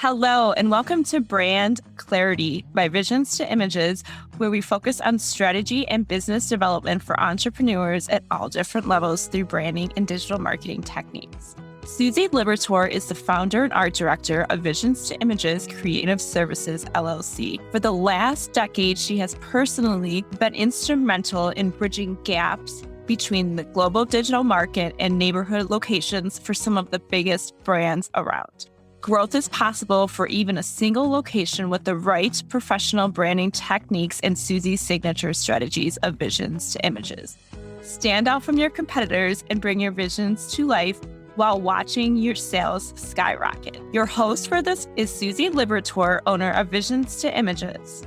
Hello, and welcome to Brand Clarity by Visions2images, where we focus on strategy and business development for entrepreneurs at all different levels through branding and digital marketing techniques. Susie Liberatore is the founder and art director of Visions2images Creative Services, LLC. For the last decade, she has personally been instrumental in bridging gaps between the global digital market and neighborhood locations for some of the biggest brands around. Growth is possible for even a single location with the right professional branding techniques and Susie's signature strategies of Visions2images. Stand out from your competitors and bring your visions to life while watching your sales skyrocket. Your host for this is Susie Liberatore, owner of Visions2images.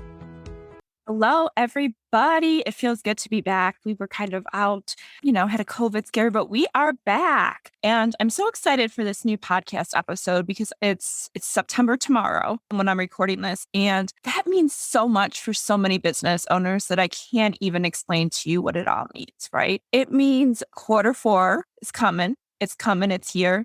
Hello, everybody. It feels good to be back. We were kind of out, had a COVID scare, but we are back. And I'm so excited for this new podcast episode because it's September tomorrow when I'm recording this. And that means so much for so many business owners that I can't even explain to you what it all means, right? It means Q4 is coming. It's coming. It's here.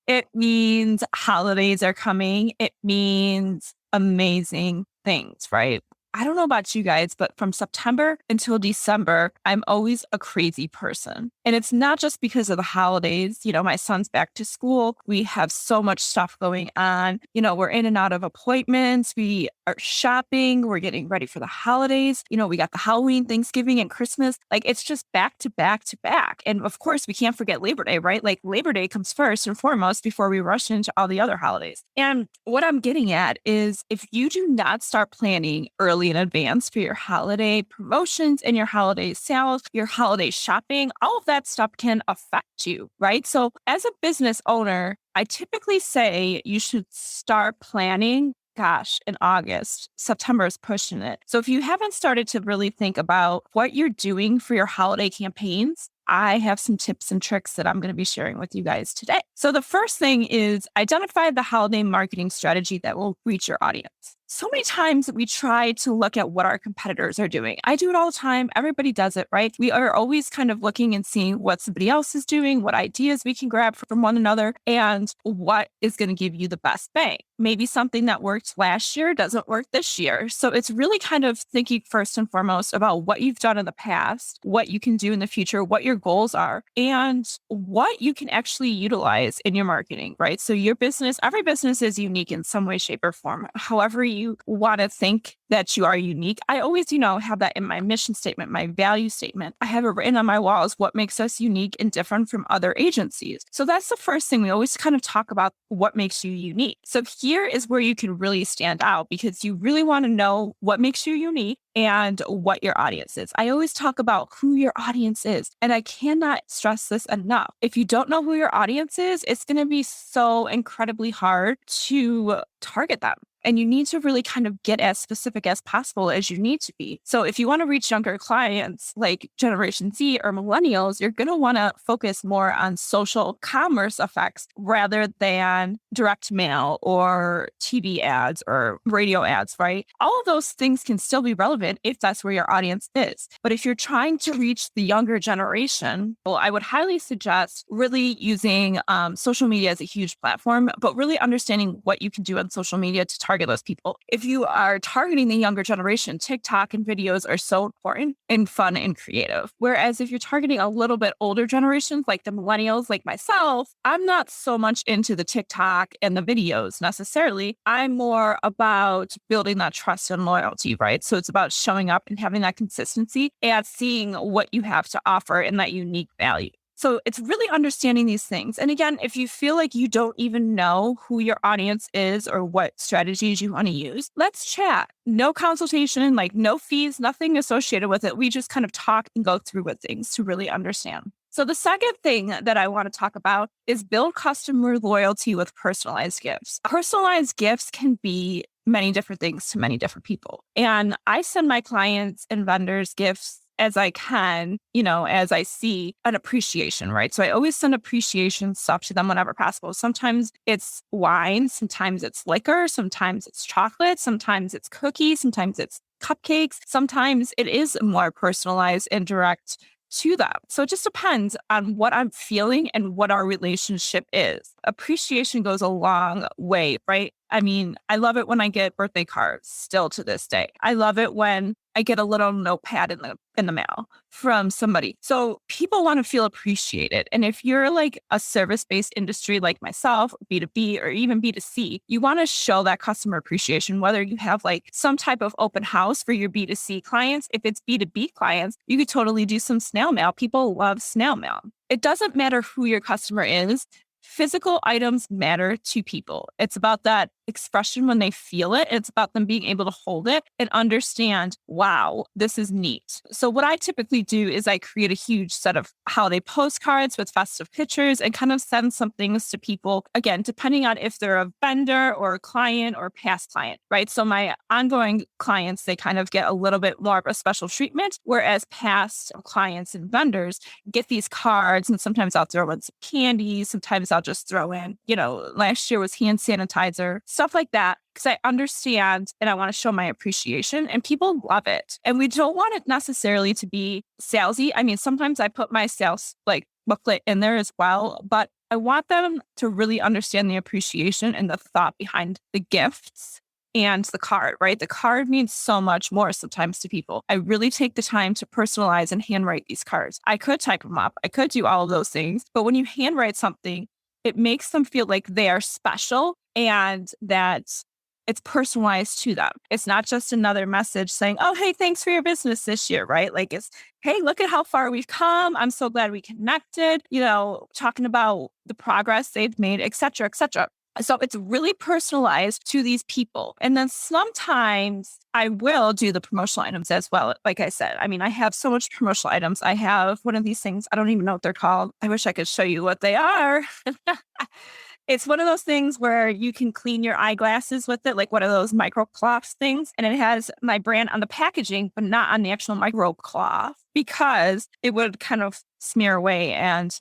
It means holidays are coming. It means amazing things, right? I don't know about you guys, but from September until December, I'm always a crazy person. And it's not just because of the holidays. My son's back to school. We have so much stuff going on. We're in and out of appointments. We are shopping. We're getting ready for the holidays. We got the Halloween, Thanksgiving, and Christmas. It's just back to back to back. And of course, we can't forget Labor Day, right? Labor Day comes first and foremost before we rush into all the other holidays. And what I'm getting at is if you do not start planning early in advance for your holiday promotions and your holiday sales, your holiday shopping, all of that stuff can affect you, right? So as a business owner, I typically say you should start planning. In August. September is pushing it. So if you haven't started to really think about what you're doing for your holiday campaigns, I have some tips and tricks that I'm going to be sharing with you guys today. So the first thing is identify the holiday marketing strategy that will reach your audience. So many times we try to look at what our competitors are doing. I do it all the time. Everybody does it, right? We are always kind of looking and seeing what somebody else is doing, what ideas we can grab from one another, and what is going to give you the best bang. Maybe something that worked last year doesn't work this year. So it's really kind of thinking first and foremost about what you've done in the past, what you can do in the future, what your goals are, and what you can actually utilize in your marketing, right? So your business, every business is unique in some way, shape, or form. However you want to think that you are unique. I always, have that in my mission statement, my value statement. I have it written on my walls, what makes us unique and different from other agencies. So that's the first thing. We always kind of talk about what makes you unique. So here is where you can really stand out because you really want to know what makes you unique and what your audience is. I always talk about who your audience is, and I cannot stress this enough. If you don't know who your audience is, it's going to be so incredibly hard to target them. And you need to really kind of get as specific as possible as you need to be. So if you want to reach younger clients like Generation Z or millennials, you're going to want to focus more on social commerce effects rather than direct mail or TV ads or radio ads, right? All of those things can still be relevant if that's where your audience is. But if you're trying to reach the younger generation, well, I would highly suggest really using social media as a huge platform, but really understanding what you can do on social media to target those people. If you are targeting the younger generation, TikTok and videos are so important and fun and creative. Whereas if you're targeting a little bit older generations, like the millennials, like myself, I'm not so much into the TikTok and the videos necessarily. I'm more about building that trust and loyalty, right? So it's about showing up and having that consistency and seeing what you have to offer and that unique value. So it's really understanding these things. And again, if you feel like you don't even know who your audience is or what strategies you want to use, let's chat. No consultation, no fees, nothing associated with it. We just kind of talk and go through with things to really understand. So the second thing that I want to talk about is build customer loyalty with personalized gifts. Personalized gifts can be many different things to many different people. And I send my clients and vendors gifts as I can, as I see an appreciation, right? So I always send appreciation stuff to them whenever possible. Sometimes it's wine, sometimes it's liquor, sometimes it's chocolate, sometimes it's cookies, sometimes it's cupcakes. Sometimes it is more personalized and direct to them. So it just depends on what I'm feeling and what our relationship is. appreciation goes a long way, right? I mean, I love it when I get birthday cards still to this day. I love it when I get a little notepad in the mail from somebody. So people want to feel appreciated. And if you're like a service-based industry like myself, B2B or even B2C, you want to show that customer appreciation, whether you have like some type of open house for your B2C clients. If it's B2B clients, you could totally do some snail mail. People love snail mail. It doesn't matter who your customer is. Physical items matter to people. It's about that expression when they feel it. It's about them being able to hold it and understand, wow, this is neat. So what I typically do is I create a huge set of holiday postcards with festive pictures and kind of send some things to people, again, depending on if they're a vendor or a client or past client, right? So my ongoing clients, they kind of get a little bit more of a special treatment, whereas past clients and vendors get these cards, and sometimes I'll throw in some candy. Sometimes I'll just throw in, last year was hand sanitizer, stuff like that, because I understand and I want to show my appreciation, and people love it. And we don't want it necessarily to be salesy. I mean, sometimes I put my sales like booklet in there as well, but I want them to really understand the appreciation and the thought behind the gifts and the card, right? The card means so much more sometimes to people. I really take the time to personalize and handwrite these cards. I could type them up. I could do all of those things. But when you handwrite something, it makes them feel like they are special and that it's personalized to them. It's not just another message saying, oh, hey, thanks for your business this year, right? Like it's, hey, look at how far we've come. I'm so glad we connected, talking about the progress they've made, et cetera, et cetera. So it's really personalized to these people. And then sometimes I will do the promotional items as well. Like I said, I mean, I have so much promotional items. I have one of these things. I don't even know what they're called. I wish I could show you what they are. It's one of those things where you can clean your eyeglasses with it, like one of those micro cloths things. And it has my brand on the packaging, but not on the actual micro cloth because it would kind of smear away and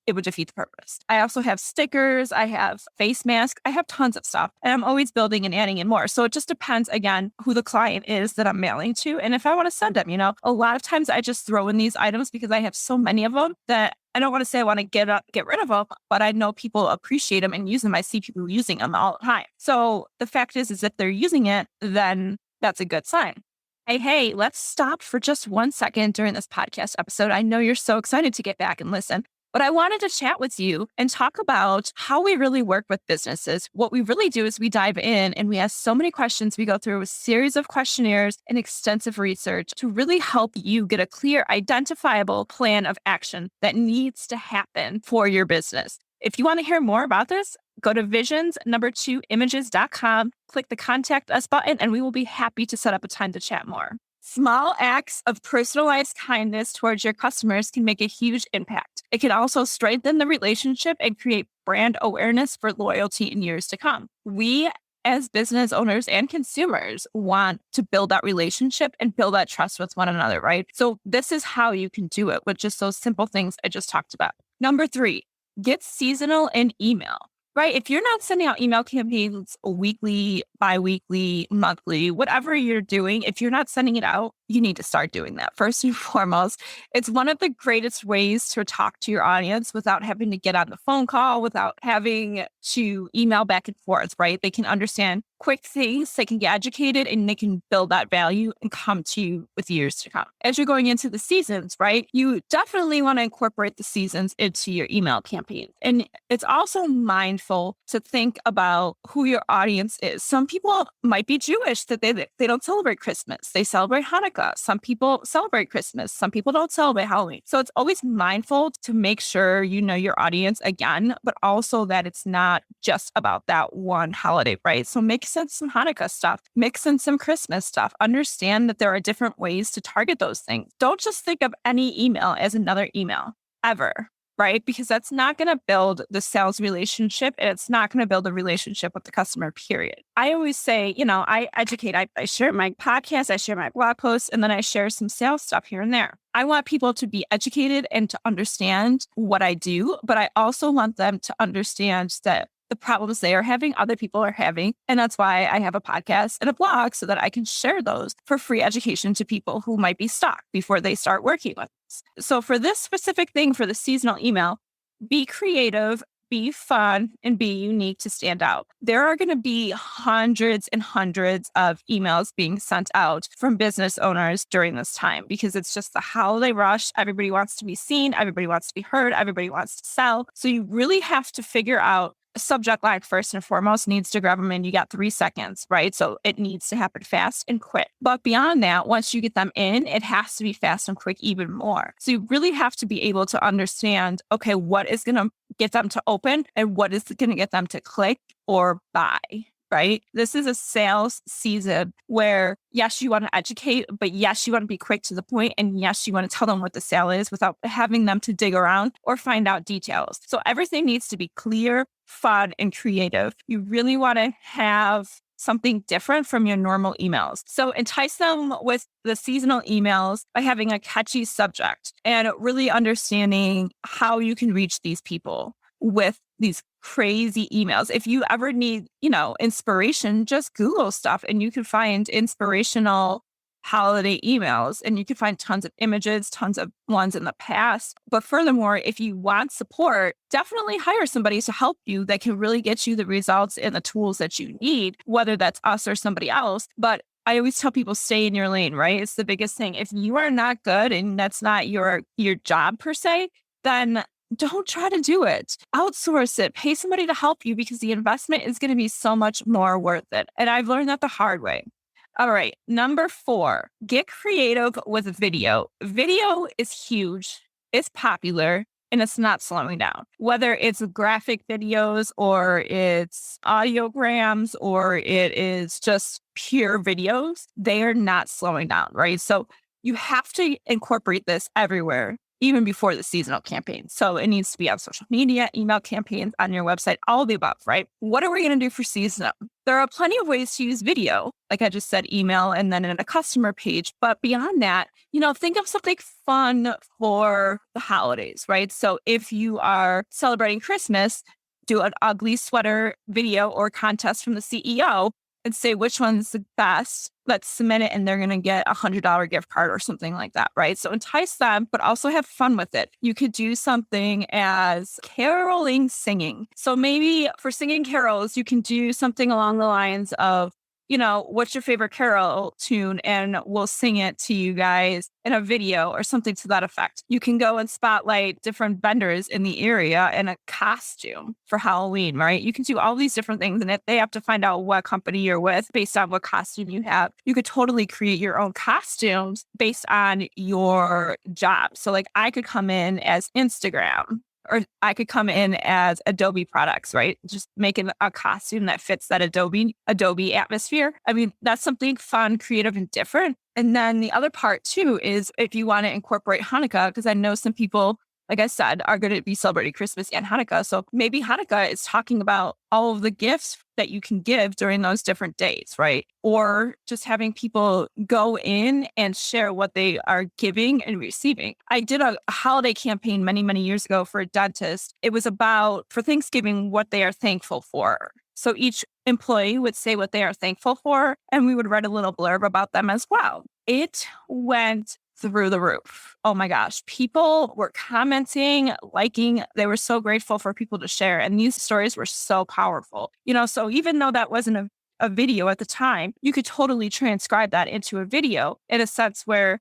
it would defeat the purpose. I also have stickers. I have face masks. I have tons of stuff. And I'm always building and adding in more. So it just depends, again, who the client is that I'm mailing to. And if I want to send them, a lot of times I just throw in these items because I have so many of them that I don't want to say I want to get rid of them, but I know people appreciate them and use them. I see people using them all the time. So the fact is if they're using it, then that's a good sign. Hey, let's stop for just 1 second during this podcast episode. I know you're so excited to get back and listen. But I wanted to chat with you and talk about how we really work with businesses. What we really do is we dive in and we ask so many questions. We go through a series of questionnaires and extensive research to really help you get a clear, identifiable plan of action that needs to happen for your business. If you want to hear more about this, go to Visions2images.com, click the contact us button, and we will be happy to set up a time to chat more. Small acts of personalized kindness towards your customers can make a huge impact. It can also strengthen the relationship and create brand awareness for loyalty in years to come. We, as business owners and consumers, want to build that relationship and build that trust with one another, right? So this is how you can do it with just those simple things I just talked about. Number 3, get seasonal in email. Right? If you're not sending out email campaigns weekly, bi-weekly, monthly, whatever you're doing, if you're not sending it out, you need to start doing that. First and foremost, it's one of the greatest ways to talk to your audience without having to get on the phone call, without having to email back and forth, right? They can understand quick things, they can get educated, and they can build that value and come to you with years to come. As you're going into the seasons, right? You definitely want to incorporate the seasons into your email campaign. And it's also mindful to think about who your audience is. Some people might be Jewish, that they don't celebrate Christmas. They celebrate Hanukkah. Some people celebrate Christmas. Some people don't celebrate Halloween. So it's always mindful to make sure you know your audience again, but also that it's not just about that one holiday, right? So mix in some Hanukkah stuff, mix in some Christmas stuff. Understand that there are different ways to target those things. Don't just think of any email as another email ever. Right? Because that's not going to build the sales relationship, and it's not going to build a relationship with the customer, period. I always say, I educate, I share my podcast, I share my blog posts, and then I share some sales stuff here and there. I want people to be educated and to understand what I do, but I also want them to understand that the problems they are having, other people are having. And that's why I have a podcast and a blog so that I can share those for free education to people who might be stuck before they start working with us. So for this specific thing, for the seasonal email, be creative, be fun, and be unique to stand out. There are going to be hundreds and hundreds of emails being sent out from business owners during this time because it's just the holiday rush. Everybody wants to be seen. Everybody wants to be heard. Everybody wants to sell. So you really have to figure out a subject line first and foremost. Needs to grab them in. You got 3 seconds, right? So it needs to happen fast and quick. But beyond that, once you get them in, it has to be fast and quick even more. So you really have to be able to understand, okay, what is going to get them to open and what is going to get them to click or buy, right? This is a sales season where, yes, you want to educate, but yes, you want to be quick to the point, and yes, you want to tell them what the sale is without having them to dig around or find out details. So everything needs to be clear, fun, and creative. You really want to have something different from your normal emails. So entice them with the seasonal emails by having a catchy subject and really understanding how you can reach these people with these crazy emails. If you ever need, inspiration, just Google stuff and you can find inspirational holiday emails, and you can find tons of images, tons of ones in the past. But furthermore, if you want support, definitely hire somebody to help you that can really get you the results and the tools that you need, whether that's us or somebody else. But I always tell people, stay in your lane, right? It's the biggest thing. If you are not good and that's not your job per se, then don't try to do it. Outsource it. Pay somebody to help you because the investment is going to be so much more worth it. And I've learned that the hard way. All right. Number 4, get creative with video. Video is huge. It's popular and it's not slowing down. Whether it's graphic videos or it's audiograms or it is just pure videos, they are not slowing down, right? So you have to incorporate this everywhere, even before the seasonal campaign. So it needs to be on social media, email campaigns, on your website, all of the above, right? What are we going to do for seasonal? There are plenty of ways to use video. Like I just said, email and then in a customer page. But beyond that, think of something fun for the holidays, right? So if you are celebrating Christmas, do an ugly sweater video or contest from the CEO and say which one's the best. Let's submit it and they're going to get a $100 gift card or something like that, right? So entice them, but also have fun with it. You could do something as caroling singing. So maybe for singing carols, you can do something along the lines of, what's your favorite carol tune? And we'll sing it to you guys in a video or something to that effect. You can go and spotlight different vendors in the area in a costume for Halloween, right? You can do all these different things. And if they have to find out what company you're with based on what costume you have, you could totally create your own costumes based on your job. So like I could come in as Instagram, or I could come in as Adobe products, right? Just making a costume that fits that Adobe atmosphere. I mean, that's something fun, creative, and different. And then the other part too is if you want to incorporate Hanukkah, because I know some people, like I said, are going to be celebrating Christmas and Hanukkah. So maybe Hanukkah is talking about all of the gifts that you can give during those different days, right? Or just having people go in and share what they are giving and receiving. I did a holiday campaign many, many years ago for a dentist. It was about, for Thanksgiving, what they are thankful for. So each employee would say what they are thankful for, and we would write a little blurb about them as well. It went through the roof. Oh my gosh. People were commenting, liking. They were so grateful for people to share. And these stories were so powerful. So even though that wasn't a video at the time, you could totally transcribe that into a video in a sense where,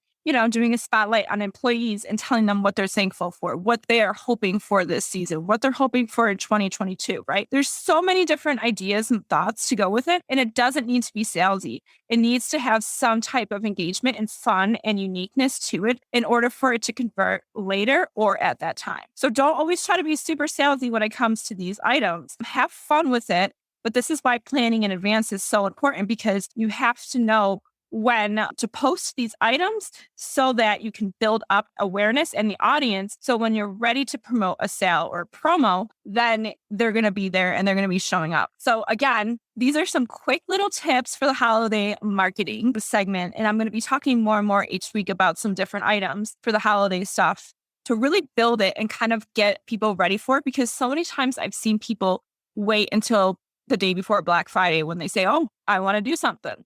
doing a spotlight on employees and telling them what they're thankful for, what they are hoping for this season, what they're hoping for in 2022, right? There's so many different ideas and thoughts to go with it. And it doesn't need to be salesy. It needs to have some type of engagement and fun and uniqueness to it in order for it to convert later or at that time. So don't always try to be super salesy when it comes to these items. Have fun with it. But this is why planning in advance is so important, because you have to know when to post these items so that you can build up awareness and the audience. So when you're ready to promote a sale or promo, then they're going to be there and they're going to be showing up. So again, these are some quick little tips for the holiday marketing segment. And I'm going to be talking more and more each week about some different items for the holiday stuff to really build it and kind of get people ready for it. Because so many times I've seen people wait until the day before Black Friday when they say, oh, I want to do something.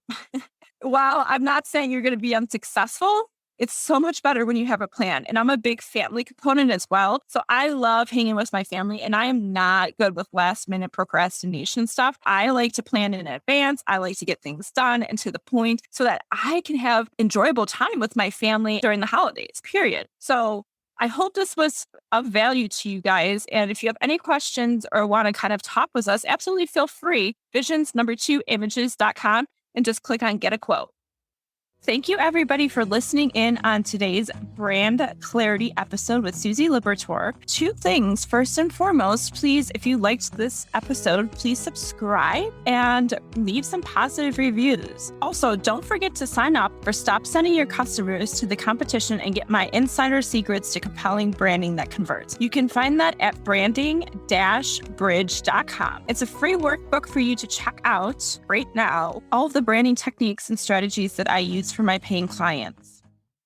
While I'm not saying you're going to be unsuccessful, It's so much better when you have a plan. And I'm a big family component as well. So I love hanging with my family, and I am not good with last minute procrastination stuff. I like to plan in advance. I like to get things done and to the point so that I can have enjoyable time with my family during the holidays, period. So I hope this was of value to you guys. And if you have any questions or want to kind of talk with us, absolutely feel free. Visions2images.com and just click on Get a Quote. Thank you, everybody, for listening in on today's Brand Clarity episode with Susie Liberatore. 2 things. First and foremost, please, if you liked this episode, please subscribe and leave some positive reviews. Also, don't forget to sign up for Stop Sending Your Customers to the Competition and get my insider secrets to compelling branding that converts. You can find that at branding-bridge.com. It's a free workbook for you to check out right now. All of the branding techniques and strategies that I use for my paying clients.